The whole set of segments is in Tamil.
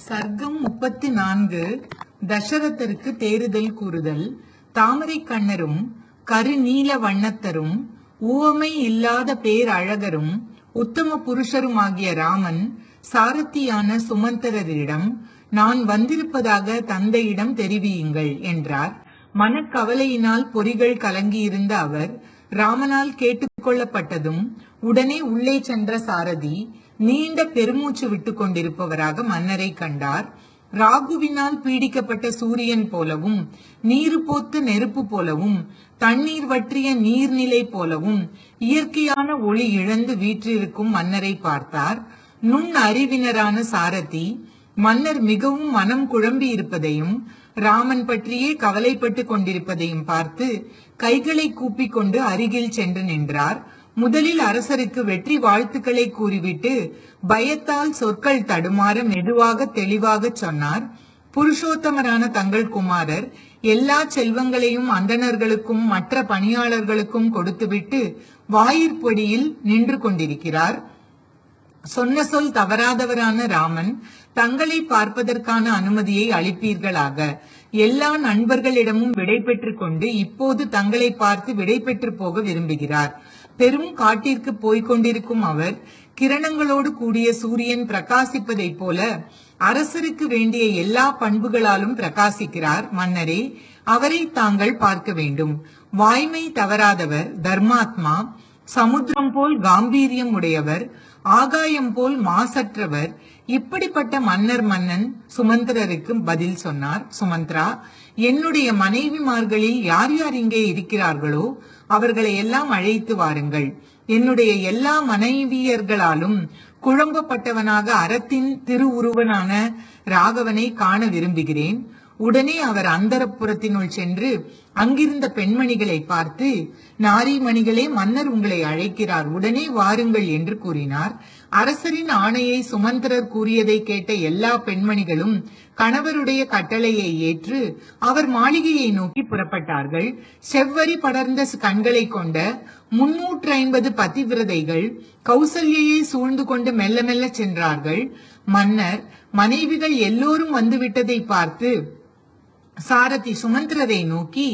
சர்க்கம் 34. தசரதருக்கு தேறுதல் கூறுதல். தாமரை கண்ணரும் கருநீல வண்ணத்தரும் உவமை இல்லாத பேர் அழகரும் உத்தம புருஷருமாகிய ராமன் சாரதியான சுமந்தரரிடம் நான் வந்திருப்பதாக தந்தையிடம் தெரிவியுங்கள் என்றார். மனக்கவலையினால் பொறிகள் கலங்கியிருந்த அவர் ராமனால் கேட்டுக்கொள்ளப்பட்டதும் உடனே உள்ளே சென்ற சாரதி நீண்ட பெருமூச்சு விட்டுக் கொண்டிருப்பவராக மன்னரை கண்டார். ராகுவினால் பீடிக்கப்பட்ட சூரியன் போலவும் நீரு போத்த நெருப்பு போலவும் தண்ணீர் வற்றிய நீர்நிலை போலவும் இயற்கையான ஒளி இழந்து வீற்றிருக்கும் மன்னரை பார்த்தார். நுண் அறிவினரான சாரதி மன்னர் மிகவும் மனம் குழம்பி இருப்பதையும் ராமன் பற்றியே கவலைப்பட்டு கொண்டிருப்பதையும் பார்த்து கைகளை கூப்பிக் கொண்டு அருகில் சென்று நின்றார். முதலில் அரசருக்கு வெற்றி வாழ்த்துக்களை கூறிவிட்டு பயத்தால் சொற்கள் தடுமாற மெதுவாக தெளிவாக சொன்னார். புருஷோத்தமரான தங்கள் குமாரர் எல்லா செல்வங்களையும் அந்தணர்களுக்கும் மற்ற பணியாளர்களுக்கும் கொடுத்துவிட்டு வாயிற்படியில் நின்று கொண்டிருக்கிறார். சொன்ன சொல் தவறாதவரான ராமன் தங்களை பார்ப்பதற்கான அனுமதியை அளிப்பீர்களாக. எல்லா நண்பர்களிடமும் விடை பெற்றுக் கொண்டு இப்போது தங்களை பார்த்து விடை பெற்று போக விரும்புகிறார். பெரும் காட்டிற்கு போய்கொண்டிருக்கும் அவர் கிரணங்களோடு கூடிய சூரியன் பிரகாசிப்பதை போல அரசருக்கு வேண்டிய எல்லா பண்புகளாலும் பிரகாசிக்கிறார். மன்னரே, அவரை தாங்கள் பார்க்க வேண்டும். வாய்மை தவறாதவர், தர்மாத்மா, சமுத்திரம் போல் காம்பீரியம் உடையவர், ஆகாயம் போல் மாசற்றவர். இப்படிப்பட்ட மன்னன் சுமந்திரருக்கு பதில் சொன்னார். சுமந்திரா, என்னுடைய மனைவிமார்களில் யார் யார் இங்கே இருக்கிறார்களோ அவர்களை எல்லாம் அழைத்து வாருங்கள். என்னுடைய எல்லா மனைவியர்களாலும் குழம்பப்பட்டவனாக அறத்தின் திருவுருவனான ராகவனை காண விரும்புகிறேன். உடனே அவர் அந்தரப்புறத்தினுள் சென்று அங்கிருந்த பெண்மணிகளை பார்த்து, நாரிமணிகளே, மன்னர் உங்களை அழைக்கிறார், உடனே வாருங்கள் என்று கூறினார். அரசரின் ஆணையை சுமந்திரர் கூறியதை கேட்ட எல்லா பெண்மணிகளும் கணவருடைய கட்டளையை ஏற்று அவர் மாளிகையை நோக்கி புறப்பட்டார்கள். செவ்வரி படர்ந்த கண்களை கொண்ட 350 பதிவிரதைகள் கௌசல்யை சூழ்ந்து கொண்டு மெல்ல மெல்ல சென்றார்கள். மன்னர் மனைவிகள் எல்லோரும் வந்துவிட்டதை பார்த்து சாரதி சுமந்திரரை நோக்கி,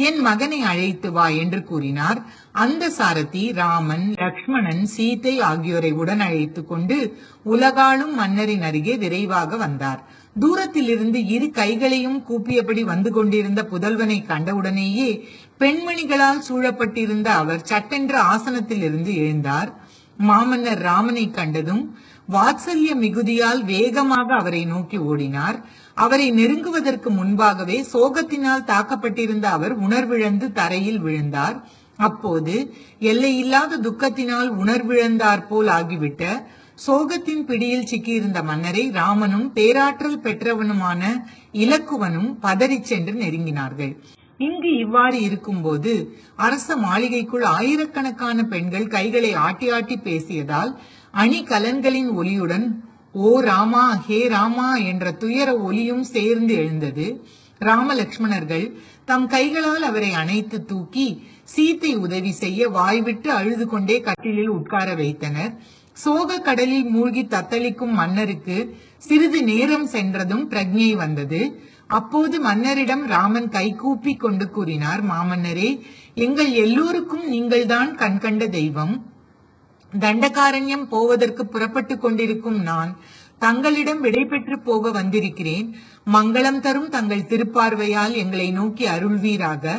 என் மகனை அழைத்து வா என்று கூறினார். அந்த சாரதி ராமன், லக்ஷ்மணன், சீதை ஆகியோரை உடன் அழைத்து கொண்டு உலகாளும் மன்னரின் அருகே விரைவாக வந்தார். தூரத்திலிருந்து இரு கைகளையும் கூப்பியபடி வந்து கொண்டிருந்த புதல்வனை கண்டவுடனேயே பெண்மணிகளால் சூழப்பட்டிருந்த அவர் சட்டென்று ஆசனத்தில் இருந்து எழுந்தார். மாமன்னர் ராமனை கண்டதும் வாத்சல்ய மிகுதியால் வேகமாக அவரை நோக்கி ஓடினார். அவரை நெருங்குவதற்கு முன்பாகவே சோகத்தினால் தாக்கப்பட்டிருந்த அவர் உணர்விழந்து தரையில் விழுந்தார். அப்போது எல்லையில்லாத துக்கத்தினால் உணர்விழந்தார் போல் ஆகிவிட்ட சோகத்தின் பிடியில் சிக்கியிருந்த மன்னரை ராமனும் பேராற்றல் பெற்றவனுமான இலக்குவனும் பதறி சென்று நெருங்கினார்கள். இங்கு இவ்வாறு இருக்கும்போது அரச மாளிகைக்குள் ஆயிரக்கணக்கான பெண்கள் கைகளை ஆட்டி ஆட்டி பேசியதால் அணி கலன்களின் ஒலியுடன் ஓ ராமா, ஹே ராமா என்ற துயர ஒலியும் சேர்ந்து எழுந்தது. ராம லக்ஷ்மணர்கள் தம் கைகளால் அவரை அணைத்து தூக்கி சீத்தை உதவி செய்ய வாய்விட்டு அழுது கொண்டே கட்டிலில் உட்கார வைத்தனர். சோக கடலில் மூழ்கி தத்தளிக்கும் மன்னருக்கு சிறிது நேரம் சென்றதும் பிரக்ஞை வந்தது. அப்போது மன்னரிடம் ராமன் கைகூப்பி கொண்டு கூறினார், மாமன்னரே, எங்கள் எல்லோருக்கும் நீங்கள்தான் கண்கண்ட தெய்வம். தண்டகாரண்யம் போவதற்கு புறப்பட்டு கொண்டிருக்கும் நான் தங்களிடம் விடை பெற்று போக வந்திருக்கிறேன். மங்களம் தரும் தங்கள் திருப்பார்வையால் எங்களை நோக்கி அருள்வீராக.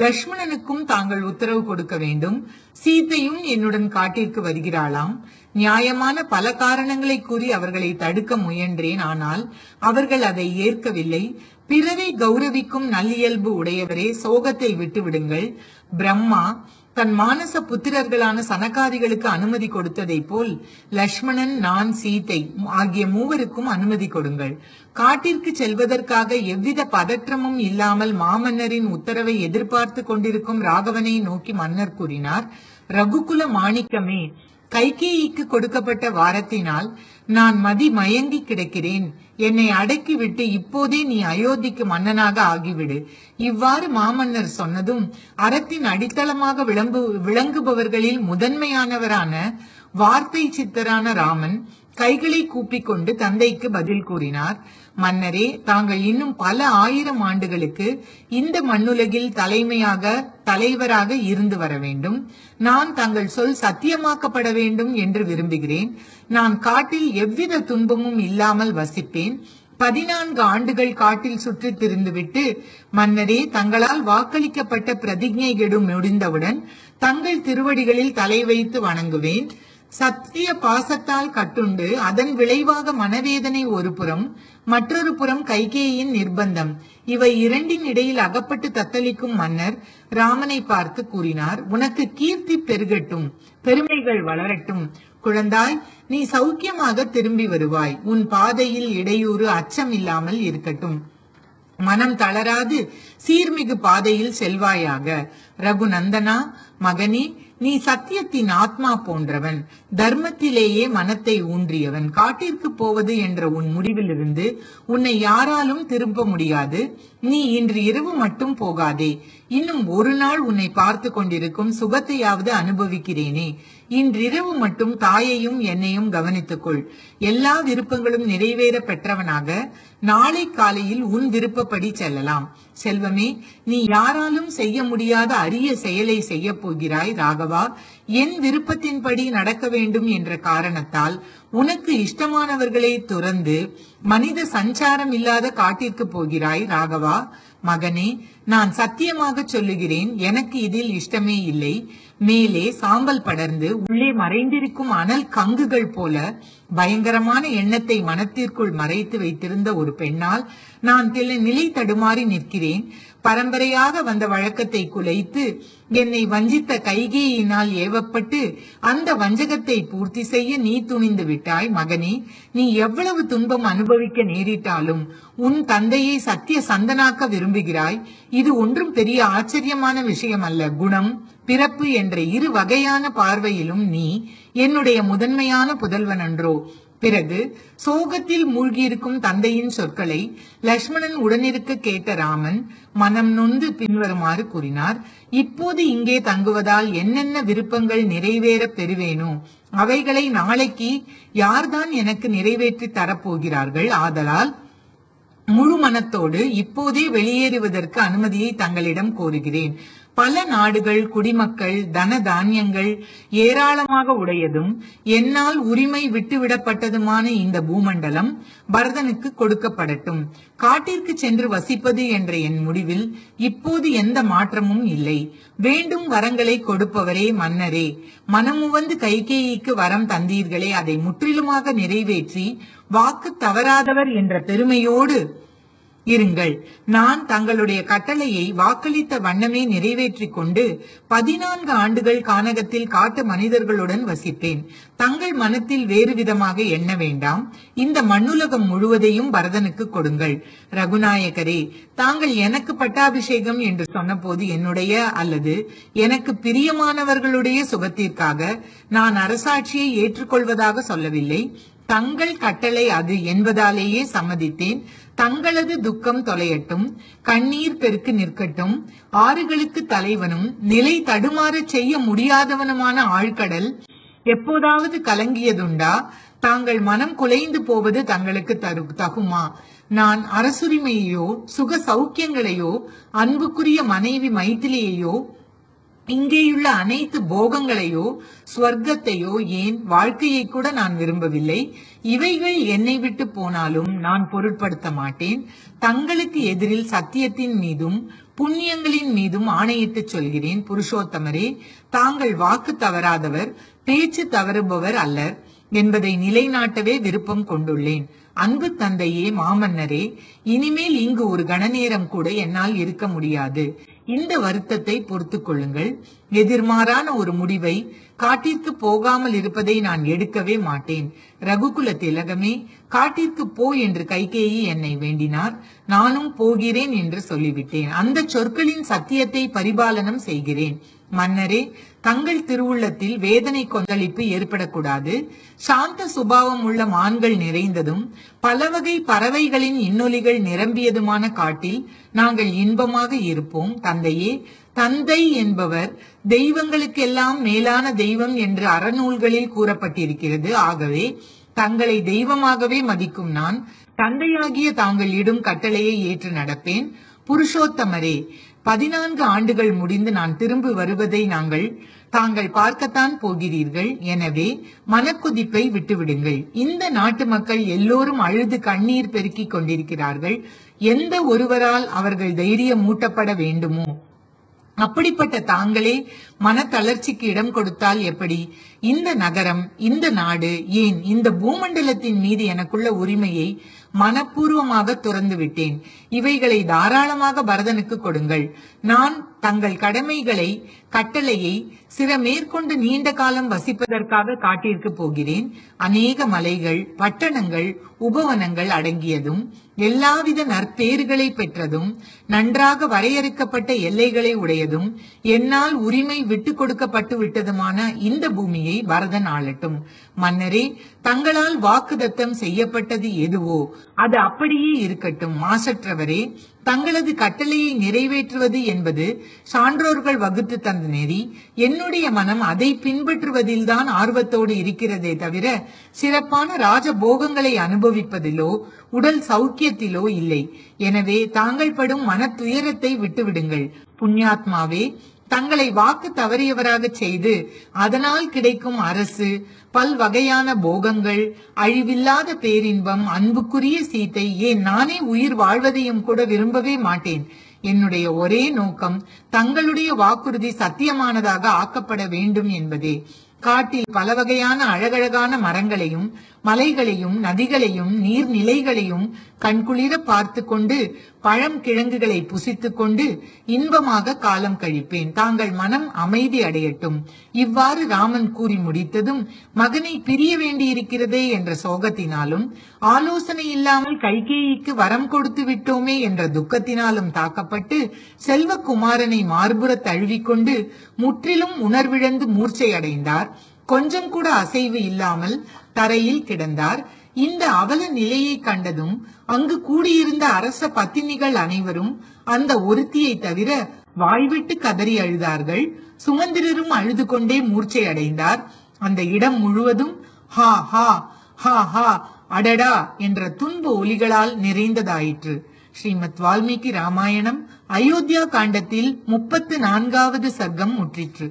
லக்ஷ்மணனுக்கும் தாங்கள் உத்தரவு கொடுக்க வேண்டும். சீத்தையும் என்னுடன் காட்டிற்கு வருகிறாளாம். நியாயமான பல காரணங்களை கூறி அவர்களை தடுக்க முயன்றேன். ஆனால் அவர்கள் அதை ஏற்கவில்லை. பிறரை கௌரவிக்கும் நல்லியல்பு உடையவரே, சோகத்தை விட்டு விடுங்கள். பிரம்மா தன் மானச புத்திரர்களான சனகாதிகளுக்கு அனுமதி கொடுத்ததை போல் லக்ஷ்மணன், நான், சீதை ஆகிய மூவருக்கும் அனுமதி கொடுங்கள். காட்டிற்கு செல்வதற்காக எவ்வித பதற்றமும் இல்லாமல் மாமன்னரின் உத்தரவை எதிர்பார்த்து கொண்டிருக்கும் ராகவனை நோக்கி மன்னர் கூறினார், ரகுகுல மாணிக்கமே, கைகேயிக்கு கொடுக்கப்பட்ட வாரத்தினால் நான் மதி மயங்கி கிடக்கிறேன். என்னை அடக்கிவிட்டு இப்போதே நீ அயோத்திக்கு மன்னனாக ஆகிவிடு. இவ்வாறு மாமன்னர் சொன்னதும் அறத்தின் அடித்தளமாக விளங்குபவர்களில் முதன்மையானவரான வார்த்தை சித்தரான ராமன் கைகளை கூப்பிக்கொண்டு தந்தைக்கு பதில் கூறினார். மன்னரே, தாங்கள் இன்னும் பல 1000 ஆண்டுகளுக்கு இந்த மண்ணுலகில் தலைவராக இருந்து வர வேண்டும். நான் தங்கள் சொல் சத்தியமாக்கப்பட வேண்டும் என்று விரும்புகிறேன். நான் காட்டில் எவ்வித துன்பமும் இல்லாமல் வசிப்பேன். 14 ஆண்டுகள் காட்டில் சுற்றித் திரிந்துவிட்டு, மன்னரே, தங்களால் வாக்களிக்கப்பட்ட பிரதிஜை கெடு முடிந்தவுடன் தங்கள் திருவடிகளில் தலை வைத்து வணங்குவேன். சத்திய பாசத்தால் கட்டுண்டு அதன் விளைவாக மனவேதனை ஒரு புறம், மற்றொரு புறம் கைகேயின் நிர்பந்தம், இவை இரண்டின் இடையில் அகப்பட்டு தத்தளிக்கும் மன்னர் ராமனை பார்த்து கூறினார். உனக்கு கீர்த்தி பெருகட்டும், பெருமைகள் வளரட்டும். குழந்தாய், நீ சௌக்கியமாக திரும்பி வருவாய். உன் பாதையில் இடையூறு அச்சம் இல்லாமல் இருக்கட்டும். மனம் தளராது சீர்மிகு பாதையில் செல்வாயாக. ரகுநந்தனா, மகனே, நீ சத்தியத்தின் ஆத்மா போன்றவன், தர்மத்திலேயே மனத்தை ஊன்றியவன். காட்டிற்கு போவது என்ற உன் முடிவிலிருந்து உன்னை யாராலும் திரும்ப முடியாது. நீ இன்று இரவு மட்டும் போகாதே. இன்னும் ஒரு நாள் உன்னை பார்த்து கொண்டிருக்கும் சுகத்தையாவது அனுபவிக்கிறேனே. இன்றிரவு மட்டும் தாயையும் என்னையும் கவனித்துக்கொள். எல்லா விருப்பங்களும் நிறைவேற பெற்றவனாக நாளை காலையில் உன் விருப்பப்படி செல்லலாம். செல்வமே, நீ யாராலும் செய்ய முடியாத அரிய செயலை செய்ய போகிறாய். ராகவா, என் விருப்பத்தின்படி நடக்க வேண்டும் என்ற காரணத்தால் உனக்கு இஷ்டமானவர்களை துறந்து மனித சஞ்சாரம் இல்லாத காட்டிற்கு போகிறாய். ராகவா, மகனே, நான் சத்தியமாக சொல்லுகிறேன், எனக்கு இதில் இஷ்டமே இல்லை. மேலே சாம்பல் படர்ந்து உள்ளே மறைந்திருக்கும் அனல் கங்குகள் போல பயங்கரமான எண்ணத்தை மனத்திற்குள் மறைத்து வைத்திருந்த ஒரு பெண்ணால் நான் நிலை தடுமாறி நிற்கிறேன். பரம்பரையாக வந்த வழக்கத்தை குலைத்து என்னை வஞ்சித்த கைகேயினால் ஏவப்பட்டு அந்த வஞ்சகத்தை பூர்த்தி செய்ய நீ துணிந்து விட்டாய். மகனே, நீ எவ்வளவு துன்பம் அனுபவிக்க நேரிட்டாலும் உன் தந்தையை சத்திய சந்தனாக்க விரும்புகிறாய். இது ஒன்றும் பெரிய ஆச்சரியமான விஷயம் அல்ல. குணம், பிறப்பு என்ற இரு வகையான பார்வையிலும் நீ என்னுடைய முதன்மையான புதல்வன் அன்றோ? பிறகு சோகத்தில் மூழ்கியிருக்கும் தந்தையின் சொற்களை லட்சுமணன் உடனிருக்க கேட்ட ராமன் மனம் நொந்து பின்வருமாறு கூறினார். இப்போது இங்கே தங்குவதால் என்னென்ன விருப்பங்கள் நிறைவேற பெறுவேனோ அவைகளை நாளைக்கு யார்தான் எனக்கு நிறைவேற்றி தரப்போகிறார்கள். ஆதலால் முழு மனத்தோடு இப்போதே வெளியேறுவதற்கு அனுமதியை தங்களிடம் கோருகிறேன். பல நாடுகள், குடிமக்கள், தன தானியங்கள் ஏராளமாக உடையதும் என்னால் உரிமை விட்டுவிடப்பட்டதுமான இந்த பூமண்டலம் பரதனுக்கு கொடுக்கப்படட்டும். காட்டிற்கு சென்று வசிப்பது என்ற என் முடிவில் இப்போது எந்த மாற்றமும் இல்லை. வேண்டும் வரங்களை கொடுப்பவரே மன்னரே, மனமுவந்து கைகேயிக்கு வரம் தந்தீர்களே, அதை முற்றிலுமாக நிறைவேற்றி வாக்கு தவறாதவர் என்ற பெருமையோடு இருங்கள். நான் தங்களுடைய கட்டளையை வாக்களித்த வண்ணமே நிறைவேற்றிக் கொண்டு 14 ஆண்டுகள் கானகத்தில் காட்டு மனிதர்களுடன் வசிப்பேன். தங்கள் மனத்தில் வேறு விதமாக எண்ண வேண்டாம். இந்த மண்ணுலகம் முழுவதையும் பரதனுக்கு கொடுங்கள். ரகுநாயகரே, தாங்கள் எனக்கு பட்டாபிஷேகம் என்று சொன்னபோது என்னுடைய அல்லது எனக்கு பிரியமானவர்களுடைய சுகத்திற்காக நான் அரசாட்சியை ஏற்றுக்கொள்வதாக சொல்லவில்லை. தங்கள் கட்டளை அது என்பதாலேயே சம்மதித்தேன். தங்களது துக்கம் தொலையட்டும், கண்ணீர் பெருக்கு நிற்கட்டும். ஆறுகளுக்கு தலைவனும் நிலை தடுமாற செய்ய முடியாதவனுமான ஆழ்கடல் எப்போதாவது கலங்கியதுண்டா? தாங்கள் மனம் குலைந்து போவது தங்களுக்கு தகுமா? நான் அரசுரிமையோ சுக சௌக்கியங்களையோ அன்புக்குரிய மனைவி மைத்திலியையோ இங்கேயுள்ள அனைத்து போகங்களையோ ஸ்வர்க்கத்தையோ ஏன் வாழ்க்கையை கூட நான் விரும்பவில்லை. இவைகள் என்னை விட்டு போனாலும் நான் பொருட்படுத்த மாட்டேன். தங்களுக்கு எதிரில் சத்தியத்தின் மீதும் புண்ணியங்களின் மீதும் ஆணையிட்டு சொல்கிறேன். புருஷோத்தமரே, தாங்கள் வாக்கு தவறாதவர், பேச்சு தவறுபவர் அல்லர் என்பதை நிலைநாட்டவே விருப்பம் கொண்டுள்ளேன். அன்பு தந்தையே, மாமன்னரே, இனிமேல் இங்கு ஒரு கணநேரம் கூட என்னால் இருக்க முடியாது. இந்த வருத்தத்தை பொறுத்துக் கொள்ளுங்கள். எதிர்மாறான ஒரு முடிவை காட்டிற்கு போகாமல் இருப்பதை நான் எடுக்கவே மாட்டேன். ரகுகுல திலகமே, காட்டிற்கு போ என்று கைகேயி என்னை வேண்டினார். நானும் போகிறேன் என்று சொல்லிவிட்டேன். அந்த சொற்களின் சத்தியத்தை பரிபாலனம் செய்கிறேன். மன்னரே, தங்கள் திருவுள்ளத்தில் வேதனை கொந்தளிப்பு ஏற்படக்கூடாது. சாந்த சுபாவம் உள்ள மான்கள் நிறைந்ததும் பலவகை பறவைகளின் இன்னொலிகள் நிரம்பியதுமான காட்டில் நாங்கள் இன்பமாக இருப்போம். தந்தையே, தந்தை என்பவர் தெய்வங்களுக்கெல்லாம் மேலான தெய்வம் என்று அறநூல்களில் கூறப்பட்டிருக்கிறது. ஆகவே தங்களை தெய்வமாகவே மதிக்கும் நான் தந்தையாகிய தாங்கள் இடும் கட்டளையை ஏற்று நடப்பேன். புருஷோத்தமரே, 14 ஆண்டுகள் முடிந்து நான் திரும்பி வருவதை தாங்கள் பார்க்கத்தான் போகிறீர்கள். எனவே மனக்குதிப்பை விட்டுவிடுங்கள். இந்த நாட்டு மக்கள் எல்லோரும் அழுது கண்ணீர் பெருக்கிக் கொண்டிருக்கிறார்கள். எந்த ஒருவரால் அவர்கள் தைரியம் மூட்டப்பட வேண்டுமோ அப்படிப்பட்ட தாங்களே மனத்தளர்ச்சிக்கு இடம் கொடுத்தால் எப்படி? இந்த நகரம், இந்த நாடு, ஏன் இந்த பூமண்டலத்தின் மீது எனக்குள்ள உரிமையை மனப்பூர்வமாக துறந்து விட்டேன். இவைகளை தாராளமாக பரதனுக்கு கொடுங்கள். நான் தங்கள் கட்டளையை சிற மேற்கொண்டு நீண்ட காலம் வசிப்பதற்காக காட்டிற்கு போகிறேன். அநேக மலைகள், பட்டணங்கள், உபவனங்கள் அடங்கியதும் எல்லாவித நற்பேறுகளை பெற்றதும் நன்றாக வரையறுக்கப்பட்ட எல்லைகளை உடையதும் என்னால் உரிமை விட்டு கொடுக்கப்பட்டு விட்டதுமான இந்த பூமியை பரதன் ஆளட்டும். மன்னரே, தங்களால் வாக்குதத்தம் செய்யப்பட்டது எதுவோ அது அப்படியே இருக்கட்டும். மாசற்றவரே, தங்களது கட்டளையை நிறைவேற்றுவது என்பது சான்றோர்கள் வகுத்து தந்த நெறி. என்னுடைய மனம் அதை பின்பற்றுவதில்தான் ஆர்வத்தோடு இருக்கிறதே தவிர சிறப்பான ராஜபோகங்களை அனுபவிப்பதிலோ உடல் சௌக்கியத்திலோ இல்லை. எனவே தாங்கள் படும் மன துயரத்தை விட்டுவிடுங்கள். புண்ணியாத்மாவே, தங்களை வாக்கு தவறியவராக செய்து அதனால் கிடைக்கும் அரசு, பல்வகையான போகங்கள், அழிவில்லாத பேரின்பம், அன்புக்குரிய சீத்தை, ஏன் நானே உயிர் வாழ்வதையும் கூட விரும்பவே மாட்டேன். என்னுடைய ஒரே நோக்கம் தங்களுடைய வாக்குறுதி சத்தியமானதாக ஆக்கப்பட வேண்டும் என்பதே. காட்டில் பல வகையான அழகழகான மரங்களையும் மலைகளையும் நதிகளையும் நீர்நிலைகளையும் கண்குளிர பார்த்து கொண்டு பழம் கிழங்குகளை புசித்துக் கொண்டு இன்பமாக காலம் கழிப்பேன். தாங்கள் மனம் அமைதி அடையட்டும். இவ்வாறு ராமன் கூறி முடித்ததும் மகனை பிரிய வேண்டியிருக்கிறதே என்ற சோகத்தினாலும் ஆலோசனை இல்லாமல் கைகேயிக்கு வரம் கொடுத்து விட்டோமே என்ற துக்கத்தினாலும் தாக்கப்பட்டு செல்வகுமாரனை மார்புற தழுவிக்கொண்டு முற்றிலும் உணர்விழந்து மூர்ச்சை அடைந்தார். கொஞ்சம் கூட அசைவு இல்லாமல் தரையில் கிடந்தார். இந்த அவல நிலையை கண்டதும் அங்கு கூடியிருந்த அரச பத்தினிகள் அனைவரும் அந்த ஒருத்தியை தவிர வாய்விட்டு கதறி அழுதார்கள். சுமந்திரரும் அழுது கொண்டே மூர்ச்சை அடைந்தார். அந்த இடம் முழுவதும் ஹா ஹா ஹா ஹா அடடா என்ற துன்ப ஒலிகளால் நிறைந்ததாயிற்று. ஸ்ரீமத் வால்மீகி ராமாயணம் அயோத்தியா காண்டத்தில் 34வது சர்க்கம் முற்றிற்று.